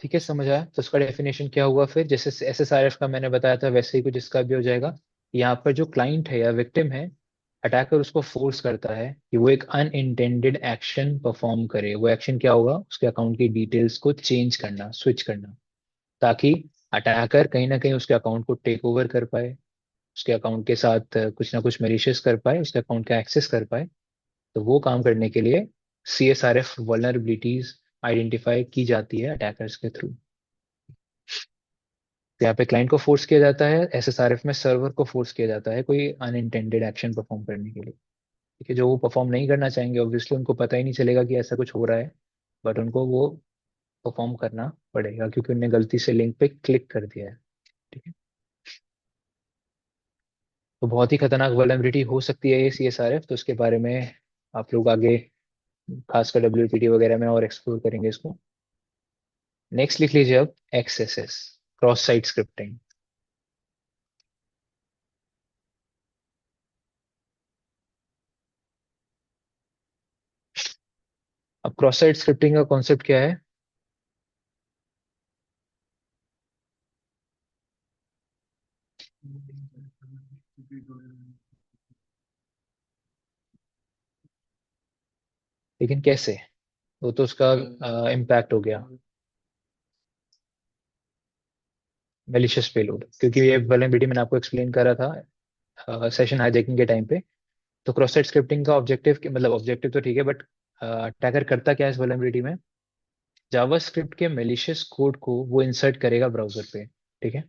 ठीक है, समझ आया? तो उसका डेफिनेशन क्या हुआ फिर? जैसे SSRF का मैंने बताया था वैसे ही कुछ इसका भी हो जाएगा। यहाँ पर जो क्लाइंट है या विक्टिम है, अटैकर उसको फोर्स करता है कि वो एक अनइंटेंडेड एक्शन परफॉर्म करे। वो एक्शन क्या होगा? उसके अकाउंट की डिटेल्स को चेंज करना, स्विच करना, ताकि अटैकर कहीं ना कहीं उसके अकाउंट को टेक ओवर कर पाए, उसके अकाउंट के साथ कुछ ना कुछ मेलिशियस कर पाए, उसके अकाउंट का एक्सेस कर पाए। तो वो काम करने के लिए CSRF वल्नरेबिलिटीज आइडेंटिफाई की जाती है अटैकर्स के थ्रू। तो यहाँ पे क्लाइंट को फोर्स किया जाता है, SSRF में सर्वर को फोर्स किया जाता है कोई अनइंटेंडेड एक्शन परफॉर्म करने के लिए। ठीक है, जो वो परफॉर्म नहीं करना चाहेंगे, ऑब्वियसली उनको पता ही नहीं चलेगा कि ऐसा कुछ हो रहा है, बट उनको वो परफॉर्म करना पड़ेगा क्योंकि उन्होंने गलती से लिंक पे क्लिक कर दिया है। ठीक है, तो बहुत ही खतरनाक वल्नरेबिलिटी हो सकती है ये CSRF। तो उसके बारे में आप लोग आगे खासकर WPT वगैरह में और एक्सप्लोर करेंगे इसको। नेक्स्ट लिख लीजिए अब XSS, क्रॉस साइट स्क्रिप्टिंग। अब क्रॉस साइट स्क्रिप्टिंग का कॉन्सेप्ट क्या है? लेकिन कैसे? वो तो उसका इम्पैक्ट हो गया, मेलिशियस पेलोड, क्योंकि ये वल्नरेबिलिटी मैंने आपको एक्सप्लेन करा था सेशन हाईजैकिंग के टाइम पे। तो क्रॉस साइट स्क्रिप्टिंग का ऑब्जेक्टिव, मतलब ऑब्जेक्टिव तो ठीक है, बट अटैकर करता क्या है इस वल्नरेबिलिटी में? जावास्क्रिप्ट के मेलिशियस कोड को वो इंसर्ट करेगा ब्राउजर पे। ठीक है,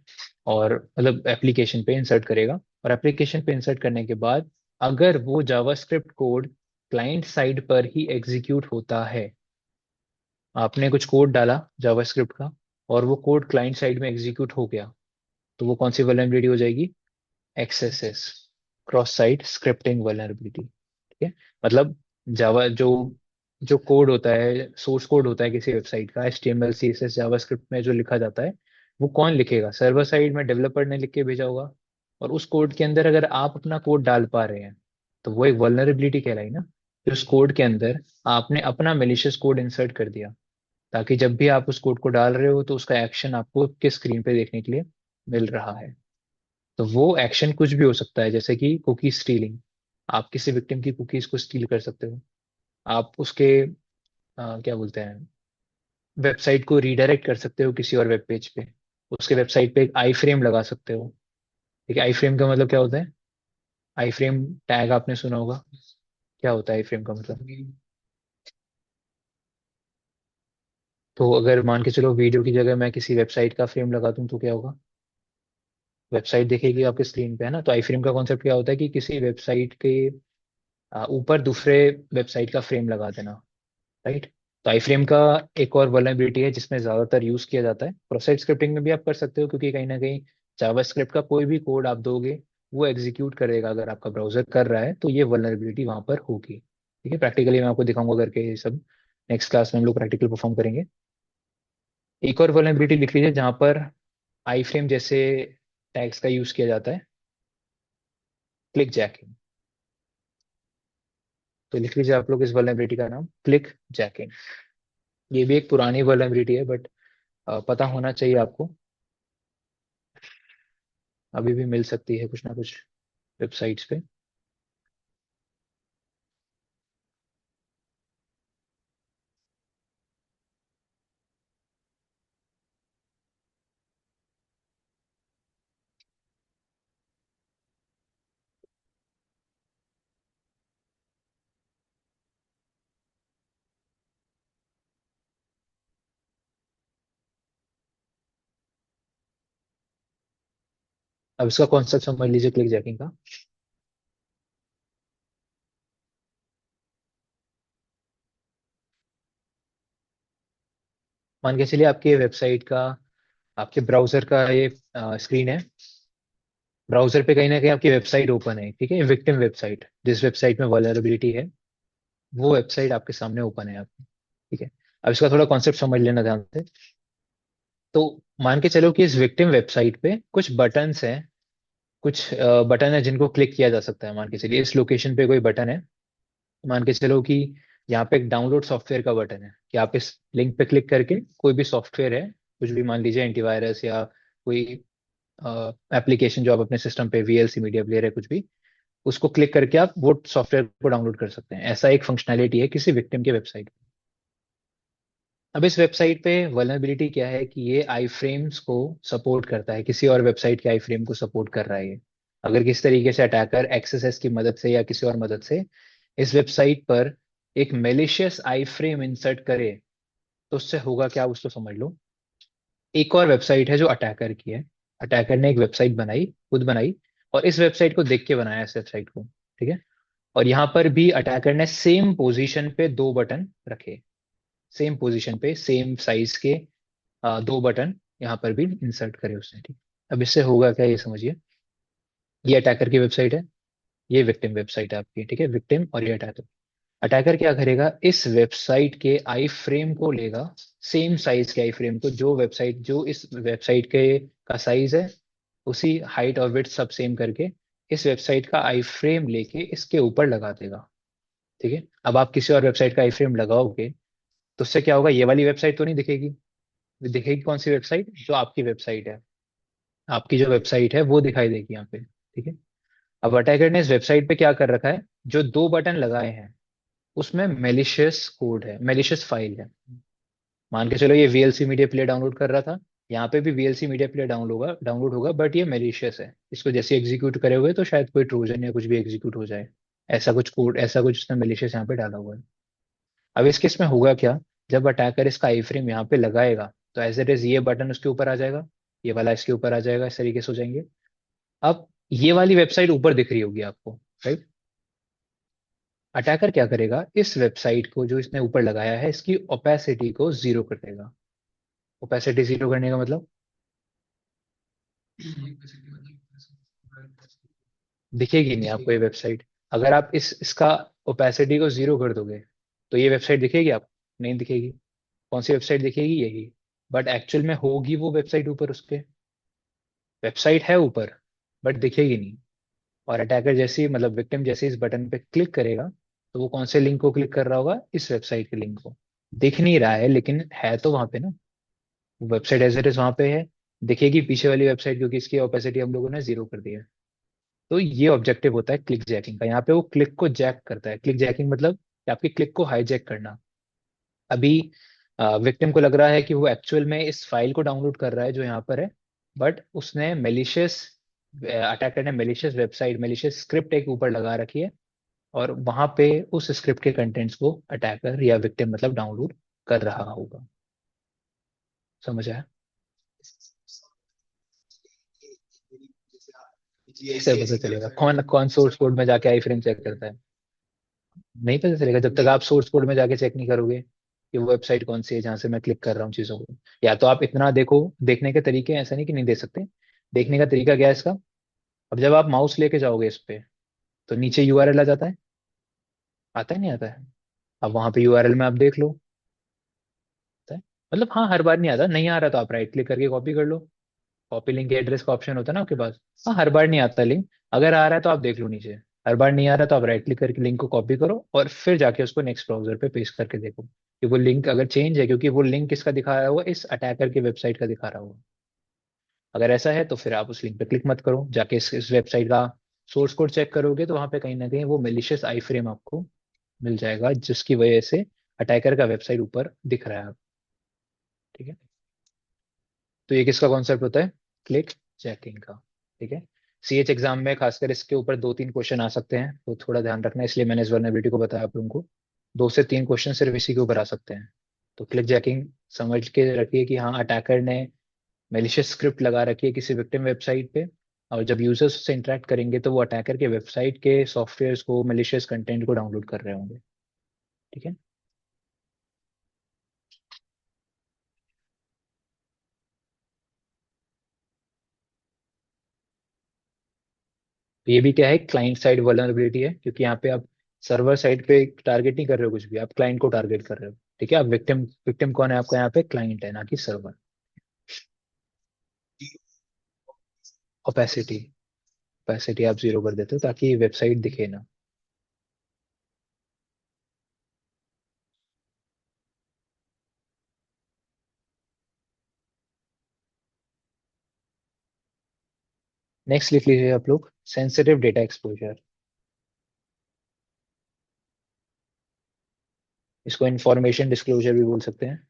और मतलब एप्लीकेशन पे इंसर्ट करेगा, और एप्लीकेशन पे इंसर्ट करने के बाद अगर वो जावास्क्रिप्ट कोड क्लाइंट साइड पर ही एग्जीक्यूट होता है, आपने कुछ कोड डाला जावास्क्रिप्ट का और वो कोड क्लाइंट साइड में एग्जीक्यूट हो गया, तो वो कौन सी वल्नरेबिलिटी हो जाएगी? XSS, cross site scripting vulnerability. ठीक है, मतलब जावा जो जो कोड होता है, सोर्स कोड होता है किसी वेबसाइट का, HTML CSS जावास्क्रिप्ट में जो लिखा जाता है, वो कौन लिखेगा? सर्वर साइड में डेवलपर ने लिख के भेजा होगा। और उस कोड के अंदर अगर आप अपना कोड डाल पा रहे हैं, तो वो एक वल्नरेबिलिटी कहलाई ना, कि उस कोड के अंदर आपने अपना मेलिशियस कोड इंसर्ट कर दिया, ताकि जब भी आप उस कोड को डाल रहे हो तो उसका एक्शन आपको किस स्क्रीन पे देखने के लिए मिल रहा है। तो वो एक्शन कुछ भी हो सकता है, जैसे कि कुकी स्टीलिंग। आप किसी विक्टिम की कुकीज को स्टील कर सकते हो। आप उसके क्या बोलते हैं, वेबसाइट को रीडायरेक्ट कर सकते हो किसी और वेब पेज पे। उसके वेबसाइट पे एक आई फ्रेम लगा सकते हो। ठीक है, आई फ्रेम का मतलब क्या होता है? आई फ्रेम टैग आपने सुना होगा। क्या होता है आई फ्रेम का मतलब? तो अगर मान के चलो वीडियो की जगह मैं किसी वेबसाइट का फ्रेम लगा दूं तो क्या होगा? वेबसाइट दिखेगी आपके स्क्रीन पे, है ना? तो आई फ्रेम का कॉन्सेप्ट क्या होता है कि किसी वेबसाइट के ऊपर दूसरे वेबसाइट का फ्रेम लगा देना। राइट। तो आई फ्रेम का एक और वल्नरेबिलिटी है जिसमें ज्यादातर यूज किया जाता है, क्रोस साइट स्क्रिप्टिंग में भी आप कर सकते हो, क्योंकि कहीं ना कहीं जावास्क्रिप्ट का कोई भी कोड आप दोगे, वो एग्जीक्यूट करेगा अगर आपका ब्राउजर कर रहा है, तो ये वल्नरेबिलिटी वहां पर होगी। ठीक है, प्रैक्टिकली मैं आपको दिखाऊंगा करके ये सब। नेक्स्ट क्लास में हम लोग प्रैक्टिकल परफॉर्म करेंगे। एक और वल्नरेबिलिटी लिख लीजिए जहां पर आई फ्रेम जैसे टैग्स का यूज किया जाता है, क्लिक जैकिंग। तो लिख लीजिए आप लोग इस वल्नरेबिलिटी का नाम, क्लिक जैकिंग। ये भी एक पुरानी वल्नरेबिलिटी है, बट पता होना चाहिए आपको। अभी भी मिल सकती है कुछ ना कुछ वेबसाइट्स पे। अब इसका कॉन्सेप्ट समझ लीजिए क्लिक जैकिंग का। मान के चलिए आपके वेबसाइट का, आपके ब्राउजर का ये स्क्रीन है। ब्राउजर पे कहीं ना कहीं आपकी वेबसाइट ओपन है, ठीक है, विक्टिम वेबसाइट, जिस वेबसाइट में वल्नरेबिलिटी है, वो वेबसाइट आपके सामने ओपन है आपकी। ठीक है, अब इसका थोड़ा कॉन्सेप्ट समझ लेना ध्यान से। तो मान के चलो कि इस विक्टिम वेबसाइट पे कुछ बटन्स हैं, कुछ बटन है जिनको क्लिक किया जा सकता है। मान के चलिए इस लोकेशन पे कोई बटन है। मान के चलो कि यहाँ पे एक डाउनलोड सॉफ्टवेयर का बटन है, कि आप इस लिंक पे क्लिक करके कोई भी सॉफ्टवेयर है कुछ भी, मान लीजिए एंटीवायरस या कोई एप्लीकेशन जो आप अपने सिस्टम पे, वीएलसी, मीडिया प्लेयर है कुछ भी, उसको क्लिक करके आप वो सॉफ्टवेयर को डाउनलोड कर सकते हैं। ऐसा एक फंक्शनैलिटी है किसी विक्टिम के वेबसाइट। अब इस वेबसाइट पे वल्नरेबिलिटी क्या है कि ये आई फ्रेम्स को सपोर्ट करता है, किसी और वेबसाइट के आई फ्रेम को सपोर्ट कर रहा है ये। अगर किस तरीके से अटैकर एक्सएसएस की मदद से या किसी और मदद से इस वेबसाइट पर एक मेलिशियस आई फ्रेम इंसर्ट करे, तो उससे होगा क्या, उसको समझ लो। एक और वेबसाइट है जो अटैकर की है। अटैकर ने एक वेबसाइट बनाई, खुद बनाई, और इस वेबसाइट को देख के बनाया इस वेबसाइट को, ठीक है। और यहाँ पर भी अटैकर ने सेम पोजीशन पे दो बटन रखे, सेम पोजीशन पे सेम साइज के दो बटन यहाँ पर भी इंसर्ट करे उसने, ठीक। अब इससे होगा क्या, ये समझिए। ये अटैकर की वेबसाइट है, ये विक्टिम वेबसाइट है आपकी, ठीक है, विक्टिम और ये अटैकर। अटैकर क्या करेगा, इस वेबसाइट के आई फ्रेम को लेगा, सेम साइज के आई फ्रेम को, जो वेबसाइट, जो इस वेबसाइट के का साइज है, उसी हाइट और विड्थ सब सेम करके इस वेबसाइट का आई फ्रेम लेके इसके ऊपर लगा देगा, ठीक है। अब आप किसी और वेबसाइट का आई फ्रेम लगाओगे तो उससे क्या होगा, ये वाली वेबसाइट तो नहीं दिखेगी। दिखेगी कौन सी वेबसाइट, जो आपकी वेबसाइट है, आपकी जो वेबसाइट है वो दिखाई देगी यहाँ पे, ठीक है। अब अटैकर ने इस वेबसाइट पे क्या कर रखा है, जो दो बटन लगाए हैं उसमें मेलिशियस कोड है, मेलिशियस फाइल है। मान के चलो ये वीएलसी मीडिया प्लेयर डाउनलोड कर रहा था, यहाँ पे भी वीएलसी मीडिया प्लेयर डाउनलोड होगा, बट ये मेलिशियस है। इसको जैसे एग्जीक्यूट करे हुए तो शायद कोई ट्रोजन या कुछ भी एग्जीक्यूट हो जाए। ऐसा कुछ कोड, ऐसा कुछ उसने मेलिशियस यहाँ पे डाला हुआ है। अब इस केस में होगा क्या, जब अटैकर इसका आई फ्रेम यहाँ पे लगाएगा तो एज इट इज ये बटन उसके ऊपर आ जाएगा, ये वाला इसके ऊपर आ जाएगा, इस तरीके से हो जाएंगे। अब ये वाली वेबसाइट ऊपर दिख रही होगी आपको, राइट। अटैकर क्या करेगा, इस वेबसाइट को जो इसने ऊपर लगाया है इसकी ओपेसिटी को जीरो कर देगा। ओपेसिटी जीरो करने का मतलब, दिखेगी नहीं आपको ये वेबसाइट। अगर आप इसका ओपेसिटी को जीरो कर दोगे तो ये वेबसाइट दिखेगी आपको, नहीं दिखेगी। कौन सी वेबसाइट दिखेगी, यही। बट एक्चुअल में होगी वो वेबसाइट ऊपर, उसके वेबसाइट है ऊपर, बट दिखेगी नहीं। और अटैकर जैसे ही, मतलब विक्टिम जैसे ही इस बटन पे क्लिक करेगा तो वो कौन से लिंक को क्लिक कर रहा होगा, इस वेबसाइट के लिंक को। दिख नहीं रहा है लेकिन है तो वहां पे ना, वेबसाइट एज इट इज वहां पे है। दिखेगी पीछे वाली वेबसाइट क्योंकि इसकी ओपेसिटी हम लोगों ने जीरो कर दी है। तो ये ऑब्जेक्टिव होता है क्लिक जैकिंग का। यहाँ पे वो क्लिक को जैक करता है। क्लिक जैकिंग मतलब कि आपकी क्लिक को हाईजैक करना। अभी विक्टिम को लग रहा है कि वो एक्चुअल में इस फाइल को डाउनलोड कर रहा है जो यहाँ पर है, बट उसने मेलिशियस, अटैकर ने मेलिशियस वेबसाइट, मेलिशियस स्क्रिप्ट एक ऊपर लगा रखी है, और वहां पे उस स्क्रिप्ट के कंटेंट्स को अटैकर या विक्टिम मतलब डाउनलोड कर रहा होगा। समझ आया? इससे पता चलेगा कौन कौन सोर्स कोड में जाके आई फ्रेम चेक करता है। नहीं पता चलेगा जब तक आप सोर्स कोड में जाके चेक नहीं करोगे कि वो वेबसाइट कौन सी है जहां से मैं क्लिक कर रहा हूँ चीजों को। या तो आप इतना देखो, देखने के तरीके हैं, ऐसा नहीं कि नहीं देख सकते। देखने का तरीका क्या है इसका, अब जब आप माउस लेके जाओगे इस पे तो नीचे यूआरएल आ जाता है, आता है नहीं आता है। अब वहां पे यूआरएल में आप देख लो, आता है। मतलब हाँ, हर बार नहीं आता, नहीं आ रहा तो आप राइट क्लिक करके कॉपी कर लो। कॉपी लिंक एड्रेस का ऑप्शन होता है ना आपके पास। हाँ, हर बार नहीं आता लिंक, अगर आ रहा है तो आप देख लो नीचे। हर बार नहीं आ रहा तो आप राइट क्लिक करके लिंक को कॉपी करो और फिर जाके उसको नेक्स्ट ब्राउजर पे पेस्ट करके देखो कि वो लिंक अगर चेंज है, क्योंकि वो लिंक किसका दिखा रहा हुआ, इस अटैकर की वेबसाइट का दिखा रहा हुआ। अगर ऐसा है तो फिर आप उस लिंक पे क्लिक मत करो, जाके इस वेबसाइट का सोर्स कोड चेक करोगे तो वहां पे कहीं ना कहीं वो मेलिशियस आई फ्रेम आपको मिल जाएगा जिसकी वजह से अटैकर का वेबसाइट ऊपर दिख रहा है, ठीक है। तो ये किसका कॉन्सेप्ट होता है, क्लिक चेकिंग का, ठीक है। सीएच एग्जाम में खासकर इसके ऊपर दो तीन क्वेश्चन आ सकते हैं, तो थोड़ा ध्यान रखना, इसलिए मैंने इस वल्नरेबिलिटी को बताया आप लोगों को। दो से तीन क्वेश्चन सिर्फ इसी के ऊपर आ सकते हैं। तो क्लिक जैकिंग समझ के रखिए कि हाँ, अटैकर ने मेलिशियस स्क्रिप्ट लगा रखी है किसी विक्टिम वेबसाइट पे, और जब यूजर्स उससे इंटरेक्ट करेंगे तो वो अटैकर के वेबसाइट के सॉफ्टवेयर को, मेलिशियस कंटेंट को डाउनलोड कर रहे होंगे, ठीक है। तो ये भी क्या है, क्लाइंट साइड वल्नरेबिलिटी है, क्योंकि यहाँ पे आप सर्वर साइड पे टारगेट नहीं कर रहे हो कुछ भी, आप क्लाइंट को टारगेट कर रहे हो, ठीक है। आप विक्टिम, विक्टिम कौन है आपका यहाँ पे, क्लाइंट है ना कि सर्वर। ओपेसिटी, ओपेसिटी आप जीरो कर देते हो ताकि वेबसाइट दिखे ना। नेक्स्ट लिख लीजिए आप लोग, सेंसिटिव डेटा एक्सपोजर। इसको इंफॉर्मेशन डिस्क्लोजर भी बोल सकते हैं।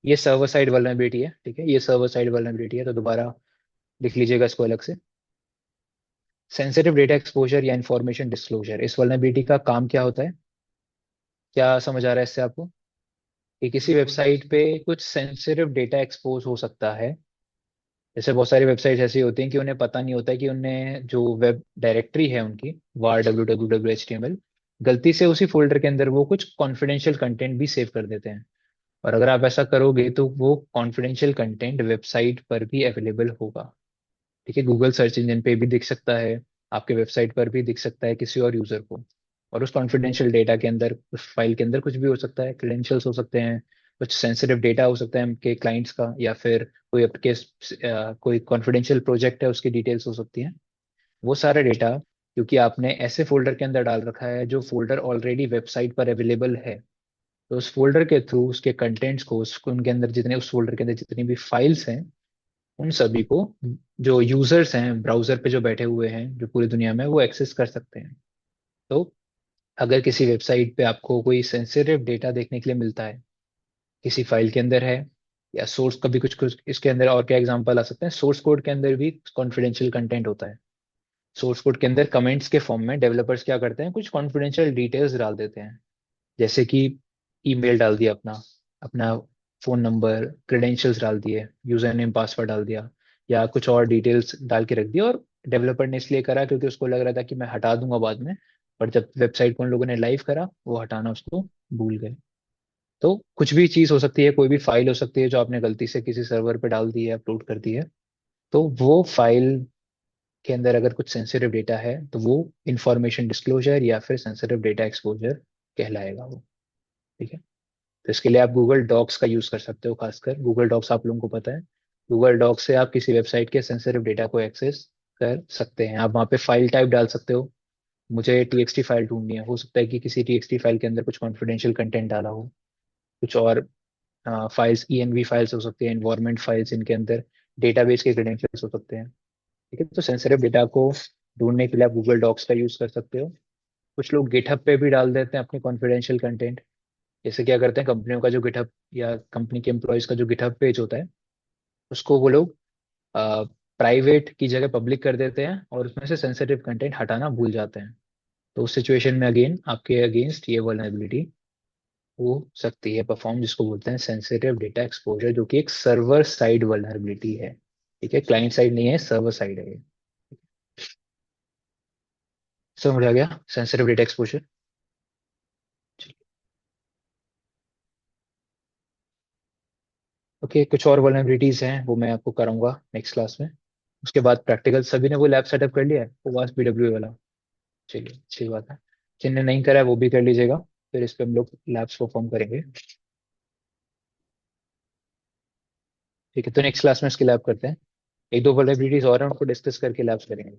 ये सर्वर साइड वल्नरेबिलिटी है, ठीक है, ये सर्वर साइड वल्नरेबिलिटी है, तो दोबारा लिख लीजिएगा इसको अलग से। सेंसिटिव डेटा एक्सपोजर या इंफॉर्मेशन डिस्क्लोजर, इस वल्नरेबिलिटी का काम क्या होता है? क्या समझ आ रहा है इससे आपको? कि किसी वेबसाइट पे कुछ सेंसिटिव डेटा एक्सपोज हो सकता है। जैसे बहुत सारी वेबसाइट्स ऐसी होती हैं कि उन्हें पता नहीं होता है कि उन्हें जो वेब डायरेक्टरी है उनकी, वार www.html, गलती से उसी फोल्डर के अंदर वो कुछ कॉन्फिडेंशियल कंटेंट भी सेव कर देते हैं। और अगर आप ऐसा करोगे तो वो कॉन्फिडेंशियल कंटेंट वेबसाइट पर भी अवेलेबल होगा। ठीक है, गूगल सर्च इंजन पे भी दिख सकता है, आपके वेबसाइट पर भी दिख सकता है किसी और यूजर को। और उस कॉन्फिडेंशियल डेटा के अंदर, उस फाइल के अंदर कुछ भी हो सकता है, क्रेडेंशियल्स हो सकते हैं, कुछ सेंसिटिव डेटा हो सकता है आपके क्लाइंट्स का, या फिर कोई आपके कोई कॉन्फिडेंशियल प्रोजेक्ट है उसकी डिटेल्स हो सकती हैं। वो सारा डेटा, क्योंकि आपने ऐसे फोल्डर के अंदर डाल रखा है जो फोल्डर ऑलरेडी वेबसाइट पर अवेलेबल है, तो उस फोल्डर के थ्रू उसके कंटेंट्स को, उसको उनके अंदर जितने, उस फोल्डर के अंदर जितनी भी फाइल्स हैं, उन सभी को जो यूजर्स हैं ब्राउजर पे जो बैठे हुए हैं जो पूरी दुनिया में, वो एक्सेस कर सकते हैं। तो अगर किसी वेबसाइट पे आपको कोई सेंसिटिव डेटा देखने के लिए मिलता है, किसी फाइल के अंदर है, या सोर्स, कभी कुछ कुछ इसके अंदर और क्या एग्जांपल आ सकते हैं, सोर्स कोड के अंदर भी कॉन्फिडेंशियल कंटेंट होता है। सोर्स कोड के अंदर कमेंट्स के फॉर्म में डेवलपर्स क्या करते हैं, कुछ कॉन्फिडेंशियल डिटेल्स डाल देते हैं। जैसे कि ईमेल डाल दिया अपना, अपना फोन नंबर, क्रेडेंशियल्स डाल दिए, यूजर नेम पासवर्ड डाल दिया, या कुछ और डिटेल्स डाल के रख दिया। और डेवलपर ने इसलिए करा क्योंकि उसको लग रहा था कि मैं हटा दूंगा बाद में, पर जब वेबसाइट को उन लोगों ने लाइव करा, वो हटाना उसको भूल गए। तो कुछ भी चीज हो सकती है, कोई भी फाइल हो सकती है जो आपने गलती से किसी सर्वर पे डाल दी है, अपलोड कर दी है। तो वो फाइल के अंदर अगर कुछ सेंसिटिव डेटा है तो वो इंफॉर्मेशन डिस्क्लोजर या फिर सेंसिटिव डेटा एक्सपोजर कहलाएगा वो। ठीक है, तो इसके लिए आप गूगल डॉक्स का यूज कर सकते हो, खासकर गूगल डॉक्स आप लोगों को पता है। गूगल डॉक्स से आप किसी वेबसाइट के सेंसिटिव डेटा को एक्सेस कर सकते हैं। आप वहाँ पे फाइल टाइप डाल सकते हो, मुझे टीएक्सटी फाइल ढूंढनी है, हो सकता है कि किसी टीएक्सटी फाइल के अंदर कुछ कॉन्फिडेंशियल कंटेंट डाला हो, कुछ और फाइल्स, ईएनवी फाइल्स हो सकती है, इन्वायरमेंट फाइल्स, इनके अंदर डेटाबेस के क्रेडेंशियल्स हो सकते हैं। ठीक है, तो सेंसिटिव डेटा को ढूंढने के लिए आप गूगल डॉक्स का यूज कर सकते हो। कुछ लोग गिटहब पे भी डाल देते हैं अपने कॉन्फिडेंशियल कंटेंट। जैसे क्या करते हैं, कंपनियों का जो गिटहब या कंपनी के एम्प्लॉयज का जो गिटहब पेज होता है, उसको वो लोग प्राइवेट की जगह पब्लिक कर देते हैं और उसमें से सेंसिटिव कंटेंट हटाना भूल जाते हैं। तो उस सिचुएशन में अगेन आपके अगेंस्ट ये वल्नरेबिलिटी हो सकती है परफॉर्म, जिसको बोलते हैं सेंसिटिव डेटा एक्सपोजर, जो कि एक सर्वर साइड वल्नरेबिलिटी है। ठीक है, क्लाइंट साइड नहीं है, सर्वर साइड है ये। समझ आ गया सेंसिटिव डेटा एक्सपोजर? ओके, कुछ और वल्नरेबिलिटीज हैं, वो मैं आपको कराऊंगा नेक्स्ट क्लास में। उसके बाद प्रैक्टिकल, सभी ने वो लैब सेटअप कर लिया है, वो वास पीडब्ल्यू वाला? चलिए, अच्छी बात है। जिनने नहीं करा है वो भी कर लीजिएगा, फिर इस पे हम लोग लैब्स परफॉर्म करेंगे। ठीक है, तो नेक्स्ट क्लास में इसकी लैब करते हैं। एक दो वल्नरेबिलिटीज और हैं, उनको डिस्कस करके लैब्स करेंगे।